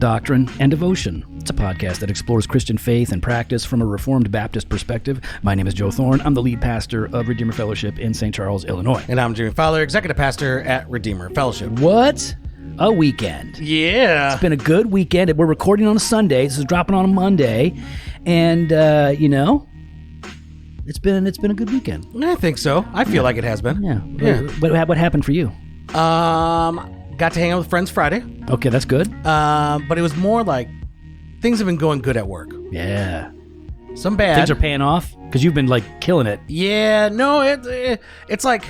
Doctrine, and Devotion. It's a podcast that explores Christian faith and practice from a Reformed Baptist perspective. My name is Joe Thorne. I'm the lead pastor of Redeemer Fellowship in St. Charles, Illinois. And I'm Jimmy Fowler, executive pastor at Redeemer Fellowship. What a weekend. Yeah. It's been a good weekend. We're recording on a Sunday. This is dropping on a Monday. And, it's been a good weekend. I think so. I feel like it has been. Yeah. What happened for you? Got to hang out with friends Friday. Okay, that's good. But it was more like things have been going good at work. Yeah. Some bad. Things are paying off because you've been like killing it. Yeah. No, it's like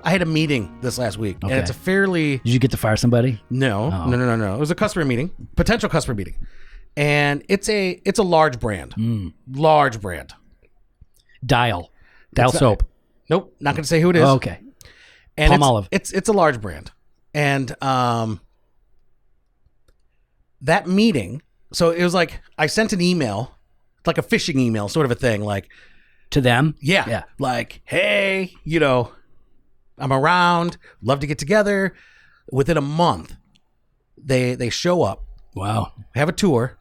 I had a meeting this last week, and it's a fairly. Did you get to fire somebody? No. It was a customer meeting, potential customer meeting, and it's a large brand, large brand. Dial soap. Nope, not going to say who it is. Oh, okay. And Palmolive. It's a large brand. And that meeting, so it was like I sent an email, like a phishing email sort of a thing, like to them. Yeah. Like, hey, I'm around, love to get together. Within a month, they show up. Wow. Have a tour.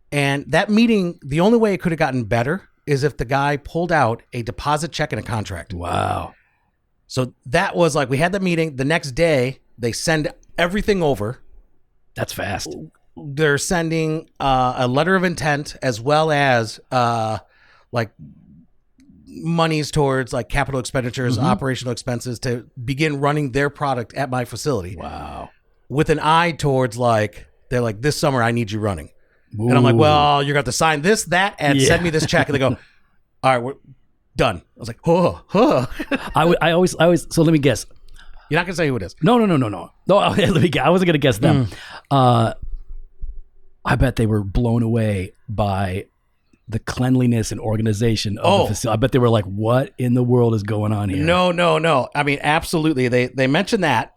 And that meeting, the only way it could have gotten better is if the guy pulled out a deposit check and a contract. Wow. So that was like, we had the meeting. The next day, they send everything over. That's fast. They're sending a letter of intent as well as like monies towards like capital expenditures, operational expenses to begin running their product at my facility. Wow. With an eye towards like, they're like, this summer I need you running. Ooh. And I'm like, well, you're going to have to sign this, that, and send me this check. And they go, all right, we're done. I was like, I always. So let me guess. You're not gonna say who it is. No. Let me guess. I wasn't gonna guess them. I bet they were blown away by the cleanliness and organization of the facility. I bet they were like, "What in the world is going on here?" No. I mean, absolutely. They mentioned that.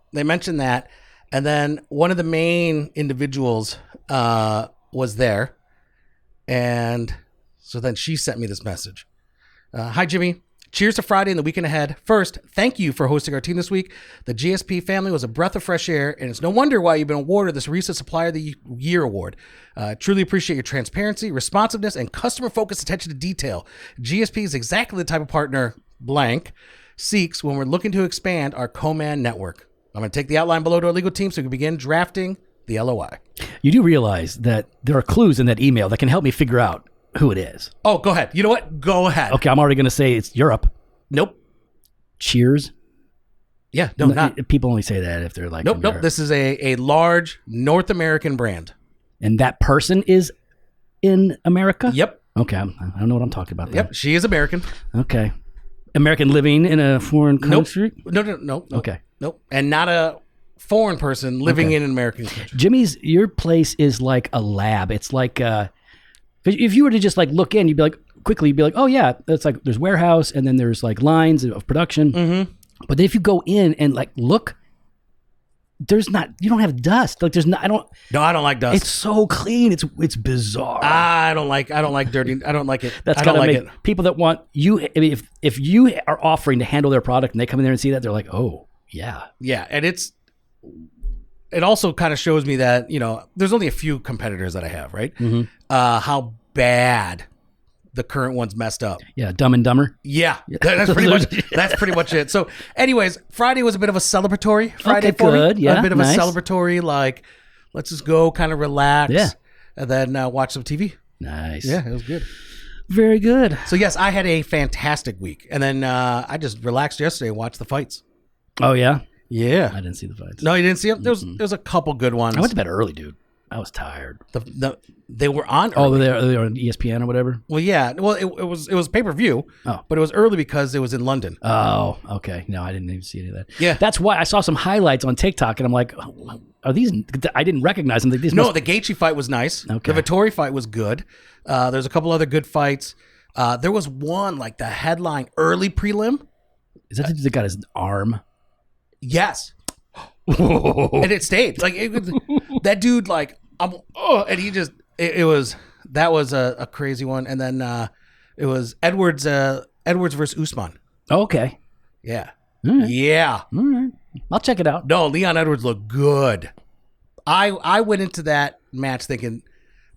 And then one of the main individuals was there, and so then she sent me this message. Hi, Jimmy. Cheers to Friday and the weekend ahead. First, thank you for hosting our team this week. The GSP family was a breath of fresh air, and it's no wonder why you've been awarded this recent Supplier of the Year award. Truly appreciate your transparency, responsiveness, and customer-focused attention to detail. GSP is exactly the type of partner blank seeks when we're looking to expand our co-man network. I'm going to take the outline below to our legal team so we can begin drafting the LOI. You do realize that there are clues in that email that can help me figure out who it is. Oh, go ahead. You know what? Go ahead. Okay, I'm already going to say it's Europe. Nope. Cheers. Yeah, no, not. People only say that if they're like. Nope. This is a large North American brand. And that person is in America? Yep. Okay, I don't know what I'm talking about. Yep, she is American. Okay. American living in a foreign country? Nope. No. Okay. Nope. And not a foreign person living in an American country. Jimmy's, your place is like a lab. It's like, if you were to just like look in, you'd be like, oh yeah, it's like there's warehouse and then there's like lines of production. Mm-hmm. But then if you go in and like look, you don't have dust. Like I don't like dust. It's so clean. It's bizarre. I don't like dirty. I don't like it. That's gotta make it. People that want you, I mean, if you are offering to handle their product and they come in there and see that, they're like, oh yeah. Yeah. And it also kind of shows me that, there's only a few competitors that I have, right? Mm-hmm. How bad the current one's messed up. Yeah, Dumb and Dumber. Yeah. That's pretty much it. So anyways, Friday was a bit of a celebratory Friday for me. Yeah, a bit of a celebratory, like, let's just go kind of relax. Yeah. And then watch some TV. Nice. Yeah, it was good. Very good. So yes, I had a fantastic week. And then I just relaxed yesterday and watched the fights. Oh, yeah? Yeah. I didn't see the fights. No, you didn't see them? There was a couple good ones. I went to bed early, dude. I was tired. They were on early. Oh, they're on ESPN or whatever? Well, yeah. Well, it was pay-per-view, but it was early because it was in London. Oh, okay. No, I didn't even see any of that. Yeah. That's why I saw some highlights on TikTok, and I'm like, are these... I didn't recognize them. The Gaethje fight was nice. Okay. The Vettori fight was good. There's a couple other good fights. There was one, like the headline early prelim. Is that the dude that got his arm? Yes. And it stayed. Like, that dude, like, and he just... That was a crazy one. And then it was Edwards versus Usman. Okay. Yeah. All right. Yeah. All right. I'll check it out. No, Leon Edwards looked good. I went into that match thinking,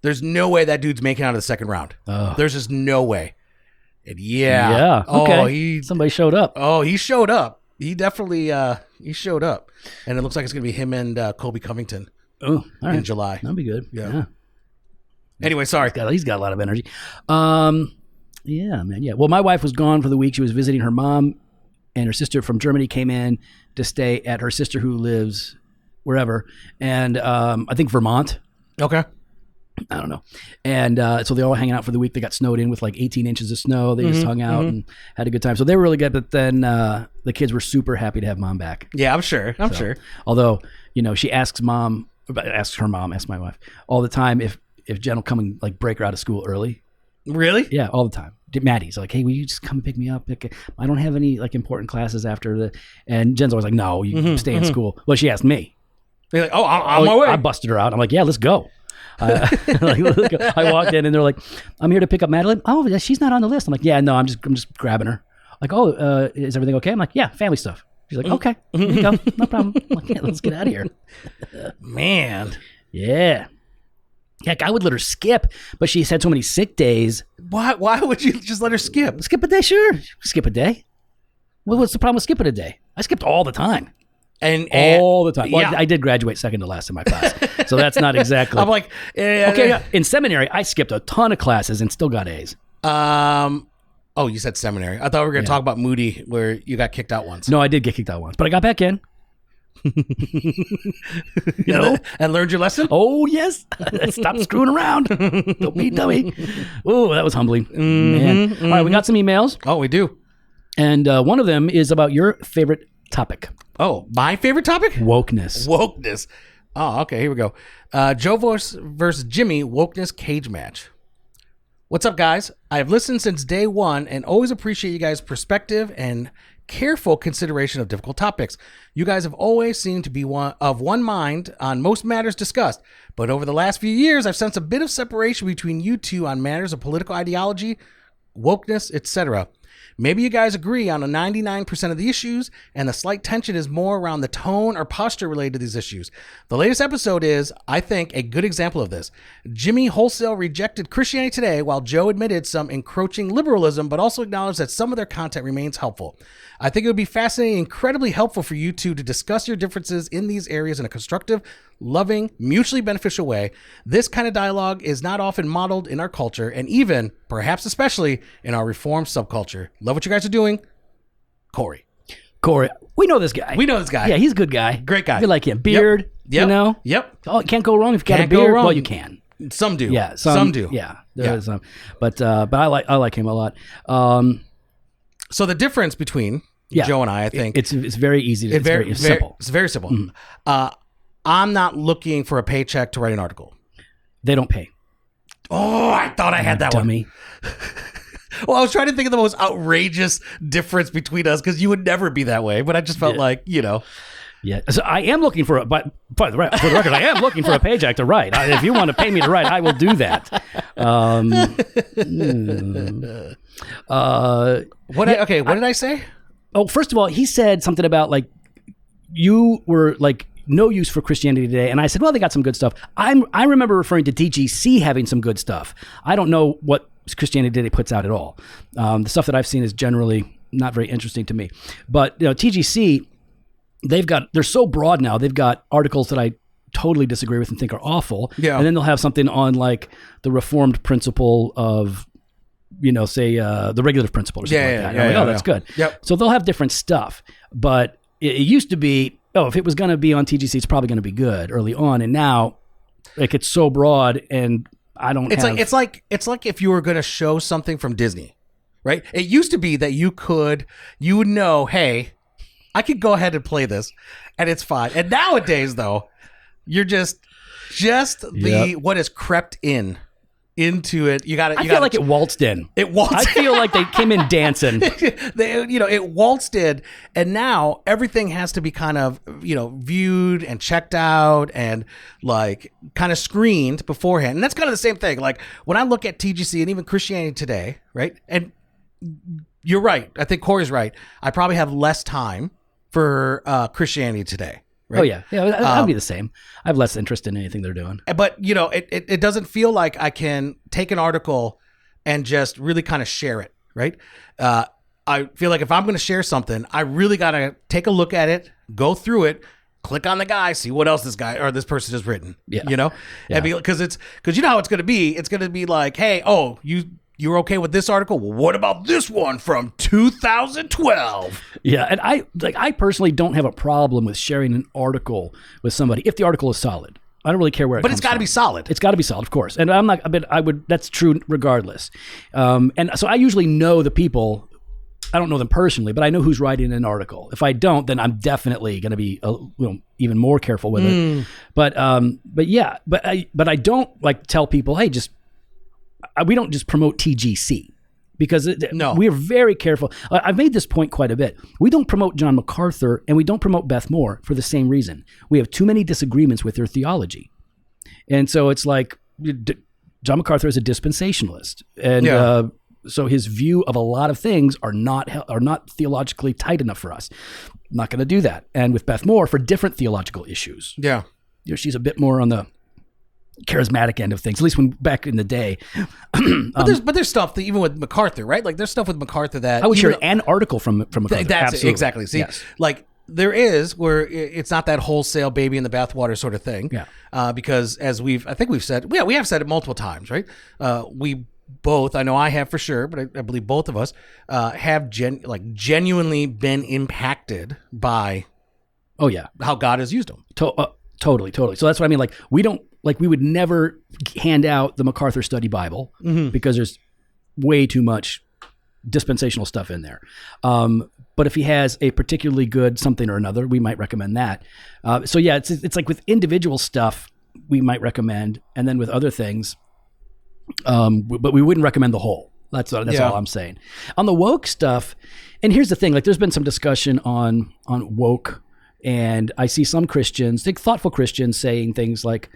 there's no way that dude's making it out of the second round. There's just no way. And Yeah. Okay. Somebody showed up. Oh, he showed up. He definitely he showed up. And it looks like it's going to be him and Colby Covington in July. That'll be good. Yeah. Anyway, sorry. He's got a lot of energy. Yeah, man. Yeah. Well, my wife was gone for the week. She was visiting her mom, and her sister from Germany came in to stay at her sister who lives wherever. And I think Vermont. Okay. I don't know. And so they all hanging out for the week. They got snowed in with like 18 inches of snow. They just hung out and had a good time. So they were really good. But then the kids were super happy to have mom back. Yeah, I'm sure. I'm sure. Although, she asks my wife all the time if Jen will come and like break her out of school early. Really? Yeah, all the time. Maddie's like, hey, will you just come and pick me up? I don't have any like important classes after the. And Jen's always like, no, you stay in school. Well, she asked me. They're like, I'm on my way. I busted her out. I'm like, yeah, let's go. I walked in and they're like, I'm here to pick up Madeline. Oh, she's not on the list. I'm like, yeah, no, I'm just grabbing her. Like, oh, is everything okay? I'm like, yeah, family stuff. She's like, okay, here you go, no problem. I'm like, yeah, let's get out of here. Man. Yeah. Heck, I would let her skip, but she's had so many sick days. Why would you just let her skip? Skip a day, sure. Skip a day. Well, what's the problem with skipping a day? I skipped all the time. And all the time. Well, yeah. I did graduate second to last in my class, so that's not exactly. I'm like, okay. In seminary, I skipped a ton of classes and still got A's. Oh, you said seminary. I thought we were going to talk about Moody, where you got kicked out once. No, I did get kicked out once, but I got back in. And learned your lesson. Oh yes, stop screwing around. Don't be dummy. Oh, that was humbling, man. All right, we got some emails. Oh, we do, and one of them is about your favorite topic. Oh, my favorite topic? Wokeness. Oh, okay. Here we go. Joe versus Jimmy wokeness cage match. What's up, guys? I have listened since day one and always appreciate you guys' perspective and careful consideration of difficult topics. You guys have always seemed to be of one mind on most matters discussed, but over the last few years, I've sensed a bit of separation between you two on matters of political ideology, wokeness, etc. Maybe you guys agree on a 99% of the issues, and the slight tension is more around the tone or posture related to these issues. The latest episode is, I think, a good example of this. Jimmy wholesale rejected Christianity Today, while Joe admitted some encroaching liberalism, but also acknowledged that some of their content remains helpful. I think it would be fascinating and incredibly helpful for you two to discuss your differences in these areas in a constructive, loving, mutually beneficial way. This kind of dialogue is not often modeled in our culture, and even, perhaps especially, in our Reformed subculture. Love what you guys are doing. Corey, we know this guy. Yeah, he's a good guy. Great guy. You like him. Beard, Yep. Yep. Oh, can't go wrong if you got a beard. Well, you can. Some do. Yeah, some do. Yeah, there's some. But I like him a lot. So the difference between Joe and I think it's very easy. It's very simple. It's very simple. I'm not looking for a paycheck to write an article. They don't pay. Oh, I thought I had that dummy. One. Well, I was trying to think of the most outrageous difference between us because you would never be that way, but I just felt like, Yeah, so I am looking for but for the record, I am looking for a paycheck to write. If you want to pay me to write, I will do that. What did I say? Oh, first of all, he said something about like you were like no use for Christianity Today, and I said, well, they got some good stuff. I remember referring to DGC having some good stuff. I don't know what Christianity Today puts out at all. The stuff that I've seen is generally not very interesting to me. But TGC, they're so broad now. They've got articles that I totally disagree with and think are awful. Yeah. And then they'll have something on like the Reformed principle of, say the regulative principle or something like that. That's good. Yep. So they'll have different stuff. But it used to be, if it was going to be on TGC, it's probably going to be good early on. And now, like, it's so broad, and I don't. It's like if you were going to show something from Disney, right? It used to be that you would know, hey, I could go ahead and play this, and it's fine. And nowadays, though, you're just what has crept into it. I feel like it waltzed in. It waltzed. I feel like they came in dancing. It waltzed in, and now everything has to be kind of, viewed and checked out and like kind of screened beforehand. And that's kind of the same thing. Like when I look at TGC and even Christianity Today, right? And you're right. I think Corey's right. I probably have less time for Christianity Today, right? Oh yeah, I'd be the same. I have less interest in anything they're doing. But it doesn't feel like I can take an article and just really kind of share it, right? I feel like if I'm going to share something, I really got to take a look at it, go through it, click on the guy, see what else this guy or this person has written. Yeah. And because you know how it's going to be. It's going to be like, hey, you're okay with this article? Well, what about this one from 2012? Yeah, and I personally don't have a problem with sharing an article with somebody if the article is solid. I don't really care where it comes from. But it's got to be solid. It's got to be solid, of course. And I'm not. But that's true regardless. And so I usually know the people. I don't know them personally, but I know who's writing an article. If I don't, then I'm definitely going to be even more careful with it. But I don't like tell people, hey, we don't just promote TGC because we're very careful. I've made this point quite a bit. We don't promote John MacArthur and we don't promote Beth Moore for the same reason. We have too many disagreements with their theology. And so it's like John MacArthur is a dispensationalist. And so his view of a lot of things are not theologically tight enough for us. I'm not going to do that. And with Beth Moore for different theological issues. Yeah. She's a bit more on the charismatic end of things, at least when back in the day. But there's stuff that even with MacArthur, right? Like there's stuff with MacArthur that I would share an article from MacArthur. That's Absolutely. Exactly. See, yes. like there is where it's not that wholesale baby in the bathwater sort of thing. Yeah. Because as we have said it multiple times, right? We both, I know I have for sure, but I believe both of us have genuinely been impacted by how God has used them. Totally. So that's what I mean. Like we would never hand out the MacArthur Study Bible because there's way too much dispensational stuff in there. But if he has a particularly good something or another, we might recommend that. It's like with individual stuff, we might recommend, and then with other things, but we wouldn't recommend the whole. That's all I'm saying. On the woke stuff, and here's the thing: like, there's been some discussion on woke, and I see some Christians, thoughtful Christians, saying things like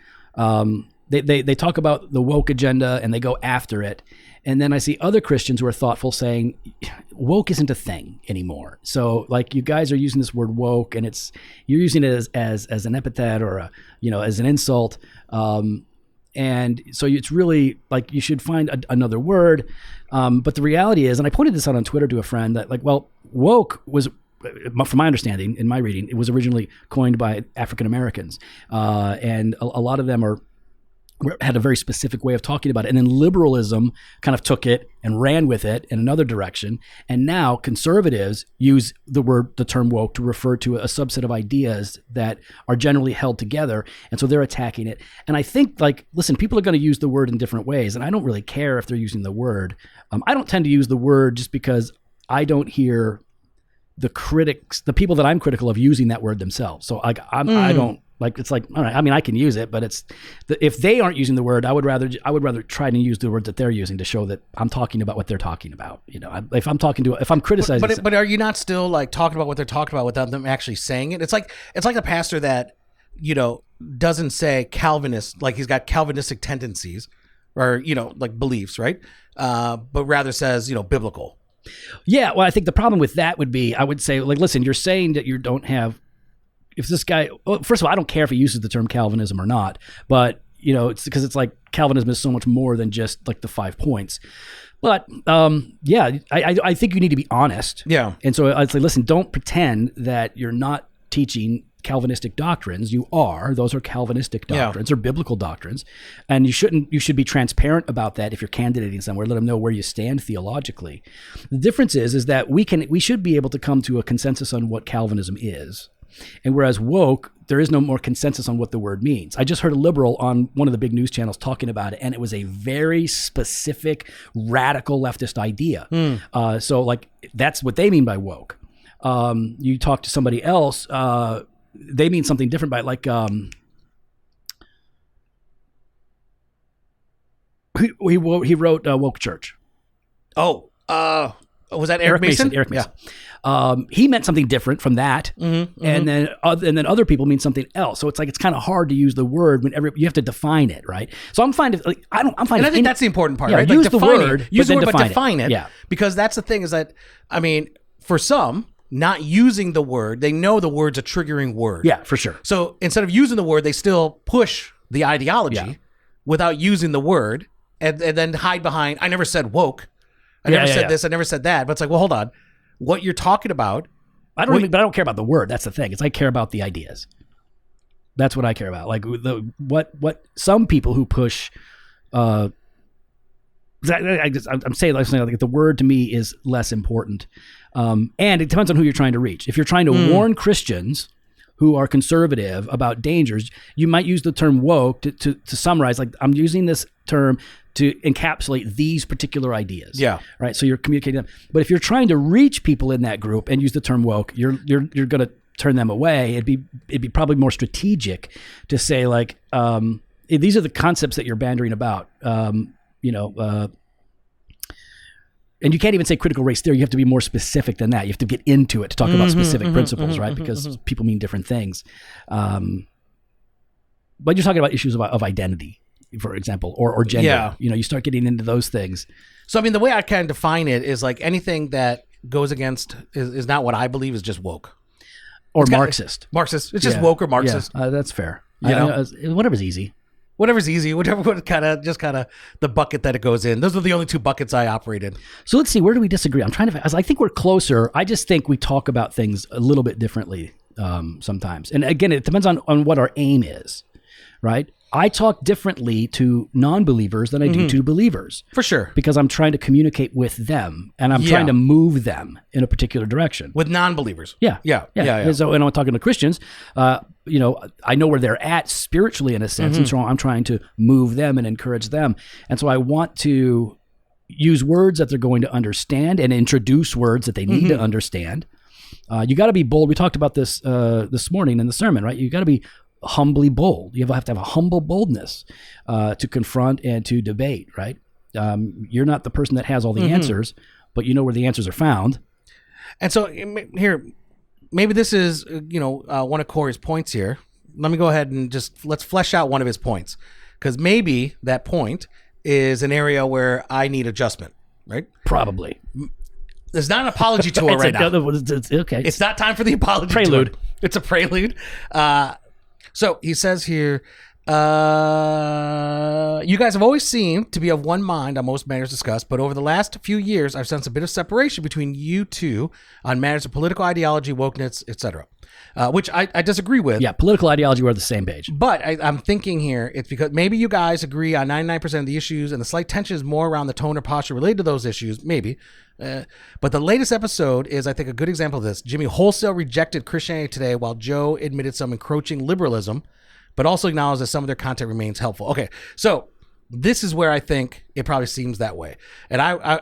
they talk about the woke agenda and they go after it, and then I see other Christians who are thoughtful saying woke isn't a thing anymore. So like you guys are using this word woke, and you're using it as an epithet or as an insult. And so it's really like you should find another word. But the reality is, and I pointed this out on Twitter to a friend, that woke was, from my understanding, in my reading, it was originally coined by African Americans. And a lot of them had a very specific way of talking about it. And then liberalism kind of took it and ran with it in another direction. And now conservatives use the term woke to refer to a subset of ideas that are generally held together. And so they're attacking it. And I think, listen, people are going to use the word in different ways. And I don't really care if they're using the word. I don't tend to use the word just because I don't hear the people that I'm critical of using that word themselves. So I don't, it's like, all right, I mean, I can use it, but if they aren't using the word, I would rather try to use the words that they're using to show that I'm talking about what they're talking about. If I'm criticizing, but are you not still talking about what they're talking about without them actually saying it? It's like a pastor that, doesn't say Calvinist, like he's got Calvinistic tendencies or, beliefs, right? But rather says, biblical. Yeah. Well, I think the problem with that would be, I would say, listen, you're saying that you don't have, if this guy, well, first of all, I don't care if he uses the term Calvinism or not, but it's because it's like Calvinism is so much more than just the 5 points. But I think you need to be honest. Yeah. And so I'd say, listen, don't pretend that you're not teaching Calvinistic doctrines. You are. Those are Calvinistic doctrines or biblical doctrines, and you should be transparent about that. If you're candidating somewhere, let them know where you stand theologically. The difference is that we should be able to come to a consensus on what Calvinism is. And whereas woke, there is no more consensus on what the word means. I just heard a liberal on one of the big news channels talking about it, and it was a very specific, radical leftist idea. So that's what they mean by woke. You talk to somebody else, they mean something different by he wrote Woke Church. Was that Eric Mason? Eric Mason. Yeah. He meant something different from that, and then other people mean something else. So it's kind of hard to use the word whenever you have to define it, right? So I'm fine. I'm fine. And I think that's the important part, yeah, right? Use the word, but define it. Yeah, because that's the thing is that, I mean, for some, not using the word. They know the word's a triggering word. Yeah, for sure. So instead of using the word, they still push the ideology without using the word, and then hide behind, I never said woke. I never said this. I never said that. But it's like, well, hold on. What you're talking about. But I don't care about the word. That's the thing. It's I care about the ideas. That's what I care about. Like what some people who push. I'm saying like the word to me is less important, and it depends on who you're trying to reach. If you're trying to warn Christians who are conservative about dangers, you might use the term woke to summarize. Like, I'm using this term to encapsulate these particular ideas. Yeah. Right. So you're communicating them. But if you're trying to reach people in that group and use the term woke, you're going to turn them away. It'd be probably more strategic to say like, these are the concepts that you're bandering about. And you can't even say critical race theory. You have to be more specific than that. You have to get into it to talk about specific principles, right? Because people mean different things. But you're talking about issues of identity, for example, or gender. Yeah. You start getting into those things. So, I mean, the way I kind of define it is like anything that goes against is not what I believe is just woke. Or it's Marxist. Marxist. It's just woke or Marxist. Yeah, that's fair. Whatever's easy. Whatever's easy, whatever kind of the bucket that it goes in. Those are the only two buckets I operate in. So let's see, where do we disagree? I'm trying to. I think we're closer. I just think we talk about things a little bit differently sometimes. And again, it depends on what our aim is, right? I talk differently to non-believers than I do to believers. For sure. Because I'm trying to communicate with them and I'm trying to move them in a particular direction. With non-believers. Yeah. And so, and I'm talking to Christians, I know where they're at spiritually in a sense. And so I'm trying to move them and encourage them. And so I want to use words that they're going to understand and introduce words that they need to understand. You got to be bold. We talked about this this morning in the sermon, right? You got to be humbly bold. You have to have a humble boldness to confront and to debate, right? You're not the person that has all the answers, but you know where the answers are found. And so here, maybe this is, one of Corey's points here. Let me go ahead and let's flesh out one of his points, because maybe that point is an area where I need adjustment, right? Probably. There's not an apology tour right now. It's okay. It's not time for the apology prelude. Tour. It's a prelude. So he says here, you guys have always seemed to be of one mind on most matters discussed, but over the last few years, I've sensed a bit of separation between you two on matters of political ideology, wokeness, etc., which I disagree with. Yeah, political ideology, we're on the same page. But I'm thinking here, it's because maybe you guys agree on 99% of the issues, and the slight tension is more around the tone or posture related to those issues, maybe. But the latest episode is, I think, a good example of this. Jimmy wholesale rejected Christianity Today, while Joe admitted some encroaching liberalism, but also acknowledged that some of their content remains helpful. Okay, so this is where I think it probably seems that way. And I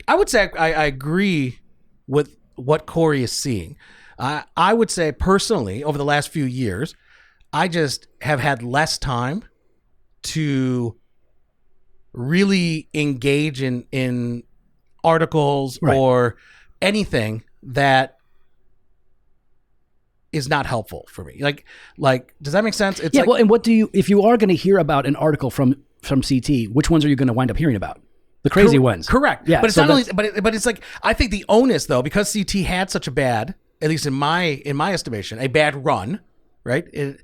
would say I agree with what Corey is seeing. I would say personally, over the last few years, I just have had less time to really engage in articles or anything that is not helpful for me. Like, does that make sense? It's well, and what do you, if you are going to hear about an article from CT, which ones are you going to wind up hearing about? The crazy ones. Correct. Yeah. But it's not only, but it's like, I think the onus though, because CT had such a bad, at least in my estimation, a bad run, right? The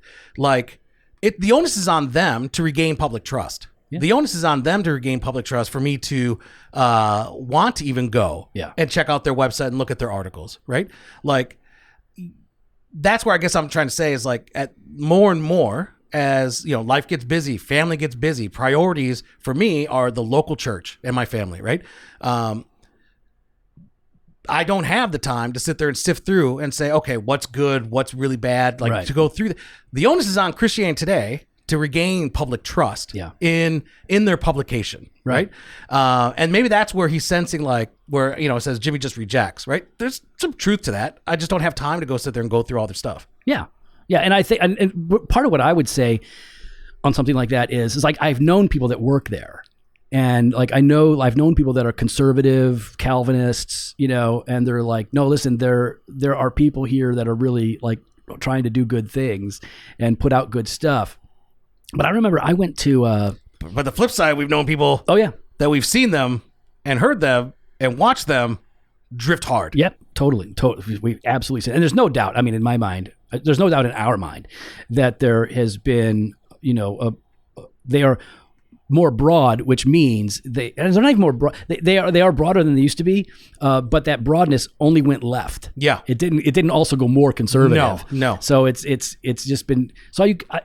onus is on them to regain public trust. Yeah. The onus is on them to regain public trust for me to want to even go and check out their website and look at their articles, right? Like, that's where I guess I'm trying to say is like, at more and more as life gets busy, family gets busy, priorities for me are the local church and my family, right? I don't have the time to sit there and sift through and say, okay, what's good, what's really bad, to go through. The onus is on Christianity Today to regain public trust in their publication, right? And maybe that's where he's sensing where it says Jimmy just rejects, right? There's some truth to that. I just don't have time to go sit there and go through all their stuff. Yeah, and I think and part of what I would say on something like that is like I've known people that work there. And I've known people that are conservative Calvinists, and they're like, no, listen, there are people here that are really trying to do good things and put out good stuff. But I remember I went to, but the flip side, we've known people, that we've seen them and heard them and watched them drift hard. Yep, totally. We absolutely see. And there's no doubt. I mean, in my mind, there's no doubt in our mind that there has been, they are more broad, which means they're not even more broad. They are broader than they used to be, but that broadness only went left. Yeah, it didn't also go more conservative. No. So it's just been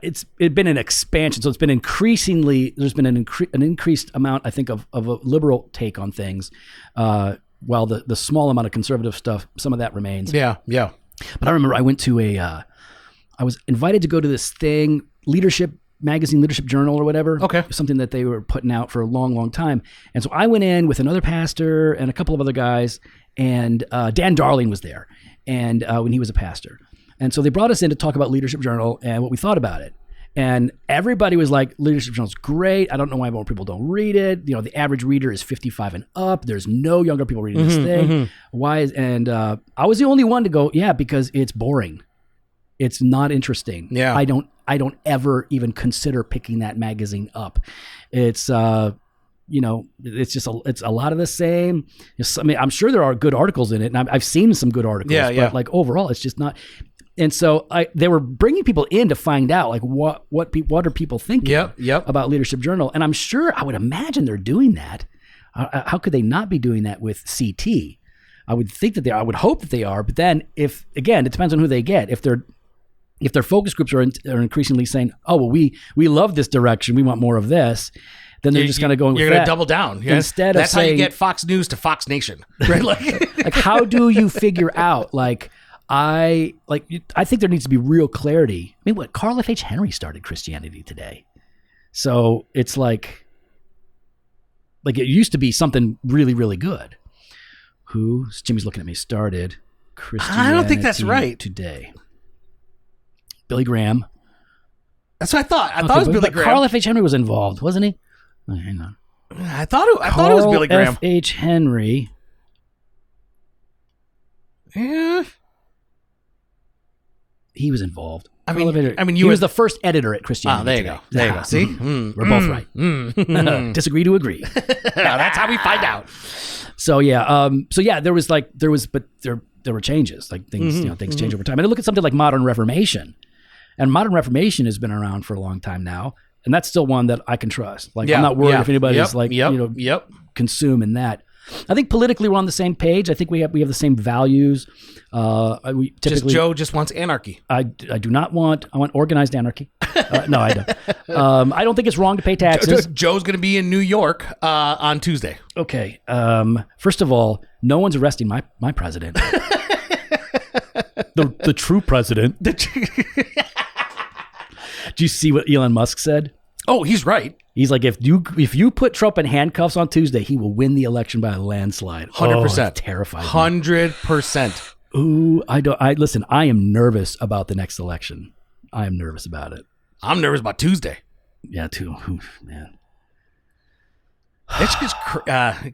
it's been an expansion. So it's been increasingly. There's been an increased amount, I think, of a liberal take on things, while the small amount of conservative stuff, some of that remains. Yeah. But I remember I went to I was invited to go to this thing, leadership journal or whatever. Okay. Something that they were putting out for a long, long time. And so I went in with another pastor and a couple of other guys, and Dan Darling was there, and when he was a pastor. And so they brought us in to talk about Leadership Journal and what we thought about it. And everybody was like, Leadership Journal's great. I don't know why more people don't read it. The average reader is 55 and up. There's no younger people reading this thing. Why I was the only one to go, yeah, because it's boring. It's not interesting. Yeah. I don't ever even consider picking that magazine up. It's it's just it's a lot of the same. I mean, I'm sure there are good articles in it, and I've seen some good articles. Yeah. But like overall, it's just not. And so they were bringing people in to find out like what are people thinking about Leadership Journal, and I'm sure I would imagine they're doing that. How could they not be doing that with CT? I would think that I would hope that they are, but then it depends on who they get. If their focus groups are increasingly saying, "Oh, well, we love this direction, we want more of this," then they're just going to go. You're going to double down. Yeah. Instead that's of saying, how you get Fox News to Fox Nation, right? Like how do you figure out? Like I think there needs to be real clarity. I mean, Carl F. H. Henry started Christianity Today, so it's like it used to be something really, really good. Jimmy's looking at me. Started Christianity. I don't think that's right. Today. Billy Graham. That's what I thought. I thought it was Billy Graham. Carl F. H. Henry was involved, wasn't he? Oh, hang on. I thought it was Billy Graham. F. H. Henry. Yeah. He was involved. He was the first editor at Christianity Today. There you go. See? We're both right. Disagree to agree. That's how we find out. So yeah. There were changes. Like things, things change over time. And I look at something like Modern Reformation. And Modern Reformation has been around for a long time now. And that's still one that I can trust. Like I'm not worried if anybody's consuming that. I think politically we're on the same page. I think we have the same values. We typically Joe just wants anarchy. I do not want. I want organized anarchy. No, I don't. I don't think it's wrong to pay taxes. Joe's going to be in New York on Tuesday. Okay. First of all, no one's arresting my president. the true president. Do you see what Elon Musk said? Oh, he's right. He's like, if you put Trump in handcuffs on Tuesday, he will win the election by a landslide. 100%. Terrifying. 100%. Ooh, listen, I am nervous about the next election. I am nervous about it. I'm nervous about Tuesday. Yeah, too. Oof, man. It's just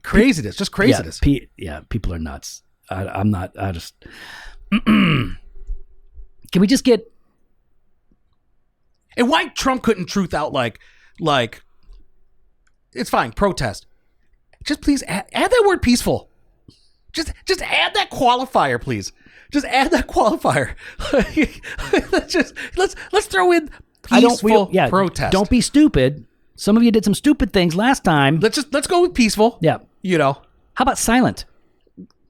craziness. Just craziness. People are nuts. I'm not. I just. Can we just get? And why Trump couldn't truth out like, it's fine, protest. Just please add that word peaceful. Just add that qualifier, please. Just add that qualifier. let's throw in peaceful protest. Don't be stupid. Some of you did some stupid things last time. Let's go with peaceful. Yeah. How about silent?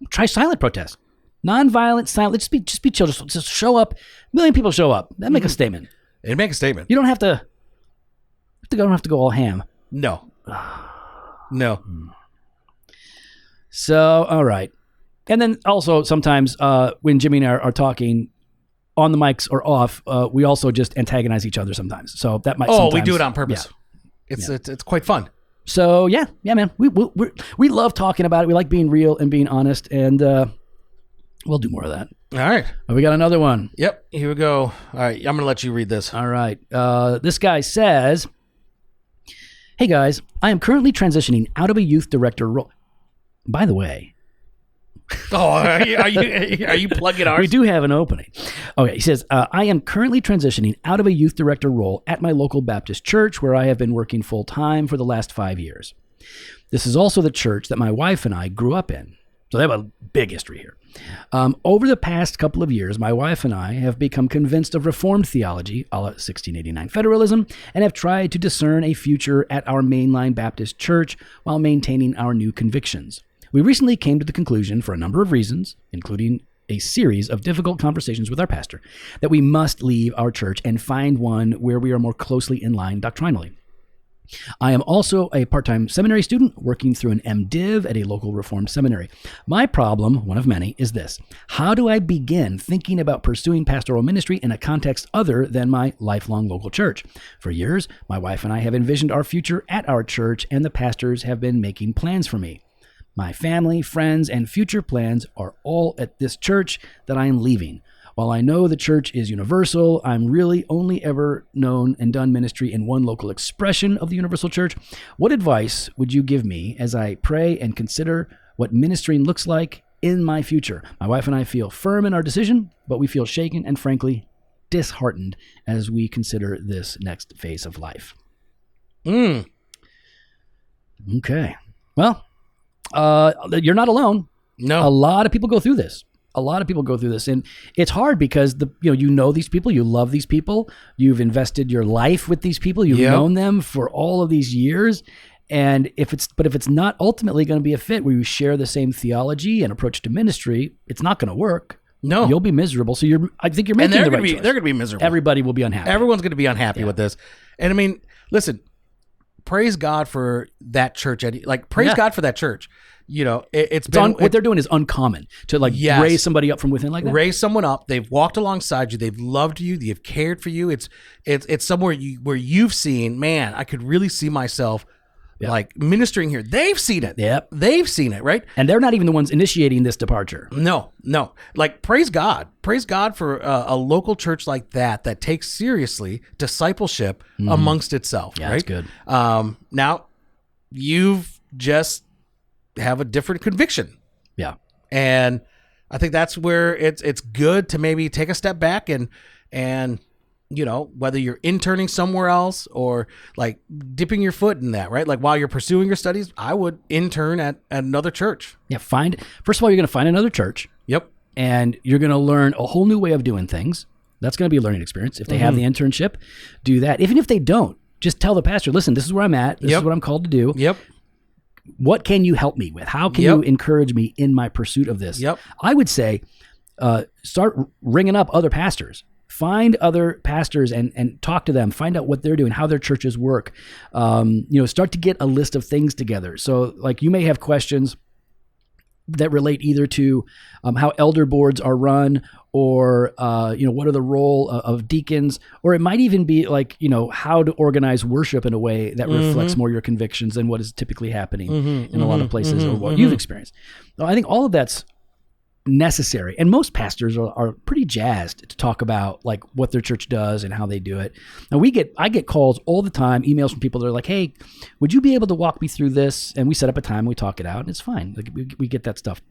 Try silent protest. Non-violent, silent. Just be chill. Just show up. 1 million people show up. That make a statement. It'd make a statement. You don't have to. Don't have to go all ham. No. So, all right. And then also sometimes when Jimmy and I are talking on the mics or off, we also just antagonize each other sometimes. So that might. Oh, we do it on purpose. Yeah. It's quite fun. So yeah, man. We love talking about it. We like being real and being honest, and we'll do more of that. All right. We got another one. Yep. Here we go. All right. I'm going to let you read this. All right. This guy says, "Hey guys, I am currently transitioning out of a youth director role." By the way. Oh, are you plugging ours? We do have an opening. Okay. He says, I am currently transitioning out of a youth director role at my local Baptist church where I have been working full time for the last 5 years. This is also the church that my wife and I grew up in. So they have a big history here. Over the past couple of years, my wife and I have become convinced of Reformed theology, a la 1689 federalism, and have tried to discern a future at our mainline Baptist church while maintaining our new convictions. We recently came to the conclusion, for a number of reasons, including a series of difficult conversations with our pastor, that we must leave our church and find one where we are more closely in line doctrinally. I am also a part-time seminary student working through an MDiv at a local Reformed seminary. My problem, one of many, is this. How do I begin thinking about pursuing pastoral ministry in a context other than my lifelong local church? For years, my wife and I have envisioned our future at our church, and the pastors have been making plans for me. My family, friends, and future plans are all at this church that I am leaving. While I know the church is universal, I'm really only ever known and done ministry in one local expression of the universal church. What advice would you give me as I pray and consider what ministering looks like in my future? My wife and I feel firm in our decision, but we feel shaken and frankly disheartened as we consider this next phase of life. Okay. Well, you're not alone. No. A lot of people go through this. And it's hard because you know these people, you love these people, you've invested your life with these people, you've known them for all of these years, and if it's not ultimately going to be a fit where you share the same theology and approach to ministry, it's not going to work. No, you'll be miserable. So I think you're making the right choice. They're going to be miserable. Everybody will be unhappy. Everyone's going to be unhappy with this. And I mean, listen, praise God for that church. Praise God for that church. You know, what they're doing is uncommon to raise somebody up from within like that. Raise someone up. They've walked alongside you. They've loved you. They've cared for you. It's somewhere where you've seen, man, I could really see myself ministering here. They've seen it. Yep. They've seen it, right? And they're not even the ones initiating this departure. No. Praise God. Praise God for a local church like that takes seriously discipleship amongst itself. Yeah, right? That's good. Now, you've just have a different conviction. Yeah. And I think that's where it's good to maybe take a step back and whether you're interning somewhere else or dipping your foot in that, right? Like while you're pursuing your studies, I would intern at another church. Yeah. First of all, you're going to find another church. Yep. And you're going to learn a whole new way of doing things. That's going to be a learning experience. If they have the internship, do that. Even if they don't, just tell the pastor, listen, this is where I'm at. This is what I'm called to do. Yep. What can you help me with? How can you encourage me in my pursuit of this? Yep. I would say start ringing up other pastors. Find other pastors and talk to them. Find out what they're doing, how their churches work. Start to get a list of things together. So you may have questions that relate either to how elder boards are run or, what are the role of deacons, or it might even be how to organize worship in a way that reflects more your convictions than what is typically happening in a lot of places or what you've experienced. So I think all of that's necessary. And most pastors are pretty jazzed to talk about what their church does and how they do it. Now I get calls all the time, emails from people that are like, hey, would you be able to walk me through this? And we set up a time and we talk it out and it's fine. We get that stuff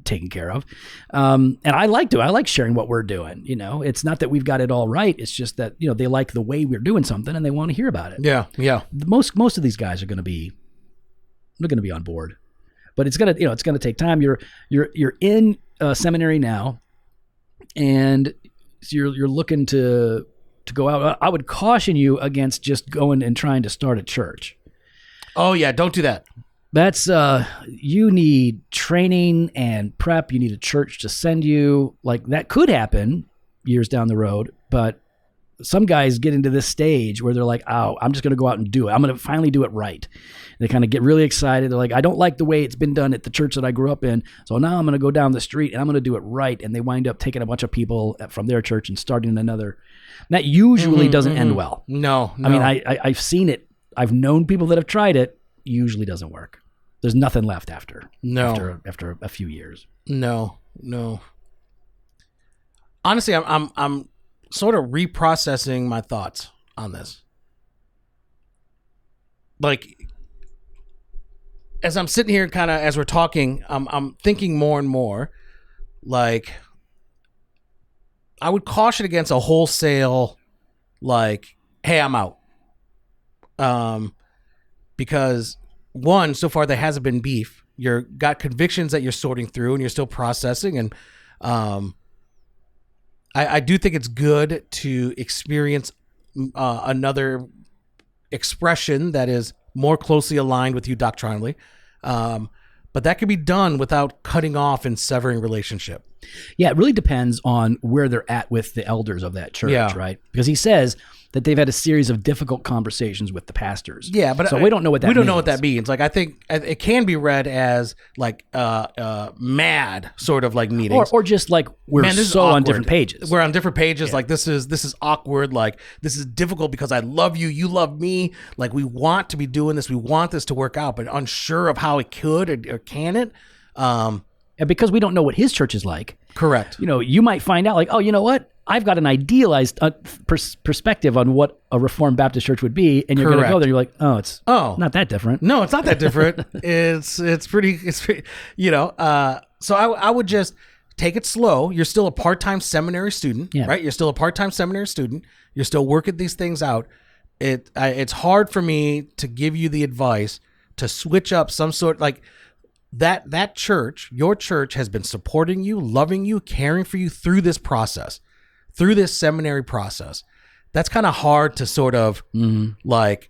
taken care of. And I like sharing what we're doing. It's not that we've got it all right. It's just that, they like the way we're doing something and they want to hear about it. Yeah. Yeah. Most of these guys are going to be on board. But it's gonna take time. You're in seminary now, and so you're looking to go out. I would caution you against just going and trying to start a church. Oh yeah, don't do that. That's you need training and prep. You need a church to send you. That could happen years down the road, but some guys get into this stage where they're like, oh, I'm just going to go out and do it. I'm going to finally do it right. And they kind of get really excited. They're like, I don't like the way it's been done at the church that I grew up in. So now I'm going to go down the street and I'm going to do it right. And they wind up taking a bunch of people from their church and starting another. And that usually doesn't end well. No. I mean, I've seen it. I've known people that have tried it. Usually doesn't work. There's nothing left after a few years. No. Honestly, I'm sort of reprocessing my thoughts on this. As I'm sitting here kind of as we're talking, I'm thinking more and more I would caution against a wholesale hey, I'm out. Because one, so far there hasn't been beef you're got convictions that you're sorting through and you're still processing. And I do think it's good to experience another expression that is more closely aligned with you doctrinally. But that can be done without cutting off and severing relationship. Yeah, it really depends on where they're at with the elders of that church, right? Because he says that they've had a series of difficult conversations with the pastors. Yeah, but so we don't know what that means. We don't know what that means. Like, I think it can be read as like mad sort of like meetings, or just like we're so on different pages. We're on different pages. Yeah. Like this is awkward. Like this is difficult because I love you, you love me. Like we want to be doing this, we want this to work out, but unsure of how it could or can it. And because we don't know what his church is like. Correct. You know, you might find out like, oh, you know what? I've got an idealized perspective on what a Reformed Baptist church would be, and you're going to go there. You're like, it's not that different. No, it's not that different. it's pretty. You know. So I would just take it slow. You're still a part-time seminary student, right? You're still a part-time seminary student. You're still working these things out. It's hard for me to give you the advice to switch up some sort like. That church, your church, has been supporting you, loving you, caring for you through this process, through this seminary process. That's kind of hard to sort of like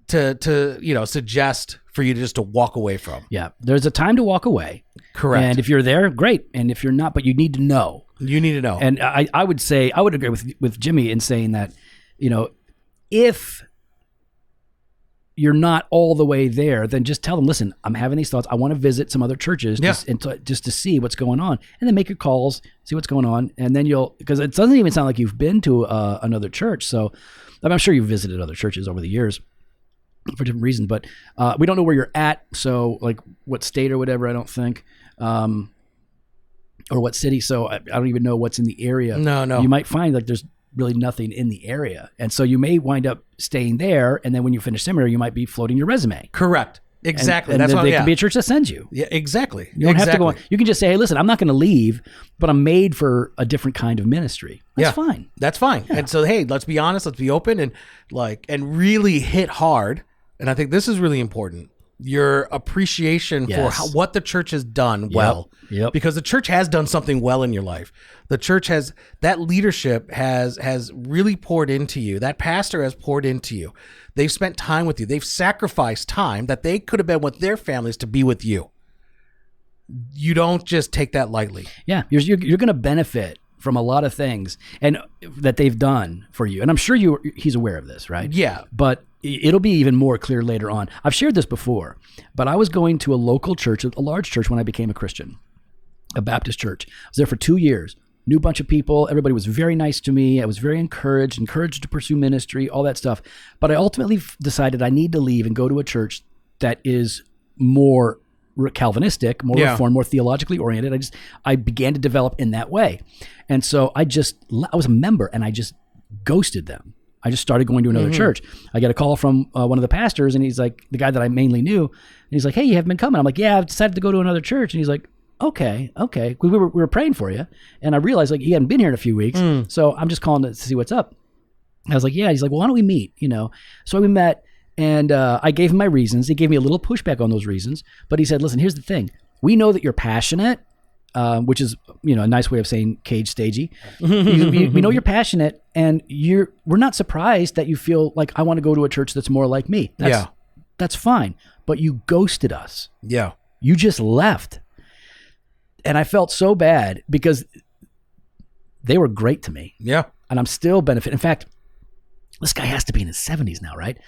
to suggest for you to walk away from. Yeah, there's a time to walk away. Correct. And if you're there, great. And if you're not, but you need to know. You need to know. And I would say I would agree with Jimmy in saying that, you know, if you're not all the way there, then just tell them, listen, I'm having these thoughts. I want to visit some other churches just to see what's going on, and then make your calls, see what's going on. And then because it doesn't even sound like you've been to another church. So I'm sure you've visited other churches over the years for different reasons, but we don't know where you're at. So like what state or whatever, I don't think, or what city. So I don't even know what's in the area. No. You might find like there's really nothing in the area. And so you may wind up staying there. And then when you finish seminary, you might be floating your resume. Correct. Exactly. And that's why could be a church that sends you. Yeah, exactly. You don't have to go on. You can just say, hey, listen, I'm not going to leave, but I'm made for a different kind of ministry. That's fine. That's fine. Yeah. And so, hey, let's be honest, let's be open and really hit hard. And I think this is really important. Your appreciation for what the church has done well. Yep. Because the church has done something well in your life. The church that leadership has really poured into you. That pastor has poured into you. They've spent time with you. They've sacrificed time that they could have been with their families to be with you. You don't just take that lightly. Yeah, you're going to benefit from a lot of things and that they've done for you. And I'm sure he's aware of this, right? Yeah. But it'll be even more clear later on. I've shared this before, but I was going to a local church, a large church when I became a Christian, a Baptist church. I was there for 2 years. New bunch of people. Everybody was very nice to me. I was very encouraged to pursue ministry, all that stuff. But I ultimately decided I need to leave and go to a church that is more Calvinistic, more Reformed, more theologically oriented. I began to develop in that way. And so I was a member and I just ghosted them. I just started going to another church. I get a call from one of the pastors, and he's like, the guy that I mainly knew, and he's like, hey, you haven't been coming. I'm like, yeah, I've decided to go to another church. And he's like, okay. We were praying for you. And I realized like he hadn't been here in a few weeks. So I'm just calling to see what's up. I was like, yeah. He's like, well, why don't we meet? So we met, and I gave him my reasons. He gave me a little pushback on those reasons, but he said, listen, here's the thing. We know that you're passionate, which is, a nice way of saying cage stagey. We know you're passionate, and we're not surprised that you feel like I want to go to a church that's more like me. That's fine. But you ghosted us. Yeah. You just left. And I felt so bad because they were great to me. Yeah. And I'm still benefiting. In fact, this guy has to be in his 70s now, right?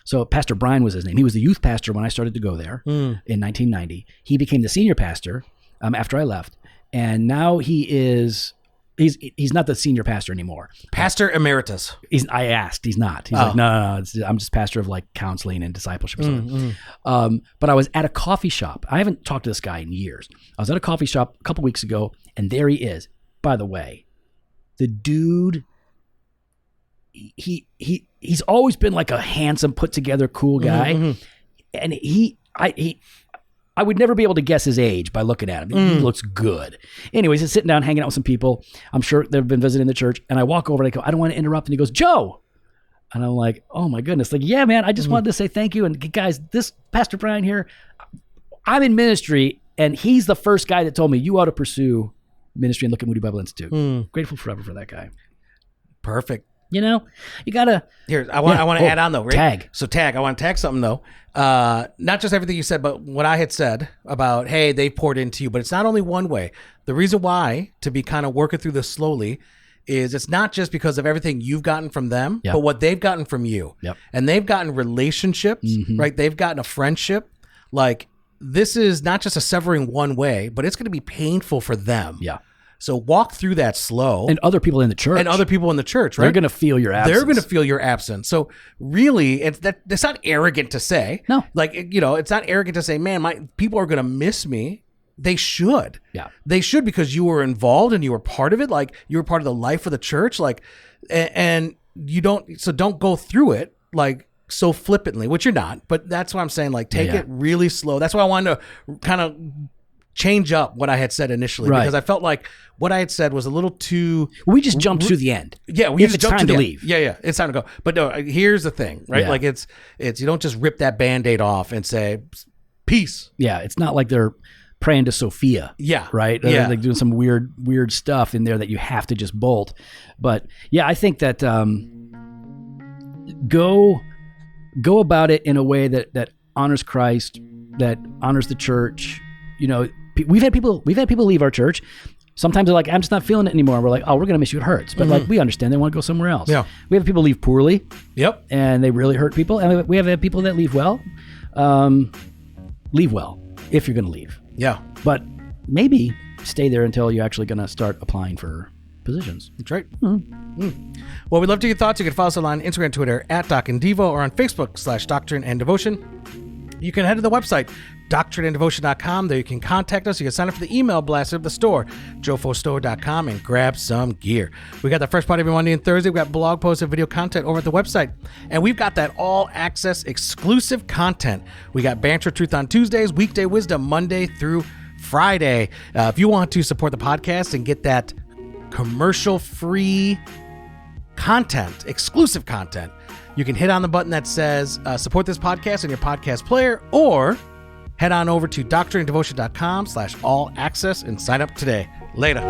So Pastor Brian was his name. He was the youth pastor when I started to go there in 1990. He became the senior pastor after I left. And now he's not the senior pastor anymore. Pastor emeritus. I asked. He's not. He's like, no. I'm just pastor of like counseling and discipleship or something. But I was at a coffee shop. I haven't talked to this guy in years. I was at a coffee shop a couple weeks ago, and there he is. By the way, the dude, he's always been like a handsome, put together, cool guy. And I would never be able to guess his age by looking at him. He looks good. Anyways, he's sitting down, hanging out with some people. I'm sure they've been visiting the church. And I walk over and I go, I don't want to interrupt. And he goes, Joe. And I'm like, oh my goodness. Like, yeah, man, I just wanted to say thank you. And guys, this Pastor Brian here, I'm in ministry, and he's the first guy that told me you ought to pursue ministry and look at Moody Bible Institute. Grateful forever for that guy. Perfect. You know, you gotta. Here, I want to add on though. Right? Tag. So tag. I want to tag something though. Not just everything you said, but what I had said about, hey, they poured into you. But it's not only one way. The reason why, to be kind of working through this slowly, is it's not just because of everything you've gotten from them, but what they've gotten from you. Yep. And they've gotten relationships, right? They've gotten a friendship. Like, this is not just a severing one way, but it's going to be painful for them. Yeah. So walk through that slow. And other people in the church. Right? They're going to feel your absence. They're going to feel your absence. So really, it's not arrogant to say. No. Like, it's not arrogant to say, man, my people are going to miss me. They should. Yeah. They should, because you were involved and you were part of it. Like, you were part of the life of the church. Like, and you don't go through it like so flippantly, which you're not. But that's what I'm saying. Like, take it really slow. That's why I wanted to kind of change up what I had said initially, because I felt like what I had said was a little too. We just jumped to the end. Yeah, we just jumped time to leave. Yeah, it's time to go. But no, here's the thing, right? Yeah. Like, it's you don't just rip that Band-Aid off and say peace. Yeah, it's not like they're praying to Sophia. Yeah. Right? Yeah. They're like doing some weird stuff in there that you have to just bolt. But yeah, I think that go about it in a way that honors Christ, that honors the church. You know, we've had people leave our church. Sometimes they're like, I'm just not feeling it anymore. We're like, oh, we're going to miss you. It hurts. But like, we understand they want to go somewhere else. Yeah. We have people leave poorly. Yep. And they really hurt people. And we have had people that leave well. Leave well if you're going to leave. Yeah. But maybe stay there until you're actually going to start applying for positions. That's right. Well, we'd love to get your thoughts. You can follow us on Instagram and Twitter @DocAndDevo, or on Facebook /Doctrine and Devotion. You can head to the website, doctrineanddevotion.com. There you can contact us. You can sign up for the email blast of the store, jofostore.com, and grab some gear. We got the first part every Monday and Thursday. We've got blog posts and video content over at the website. And we've got that all-access exclusive content. We got Banter Truth on Tuesdays, Weekday Wisdom Monday through Friday. If you want to support the podcast and get that commercial-free content, exclusive content, you can hit on the button that says support this podcast in your podcast player, or head on over to doctrineanddevotion.com /all access and sign up today. Later.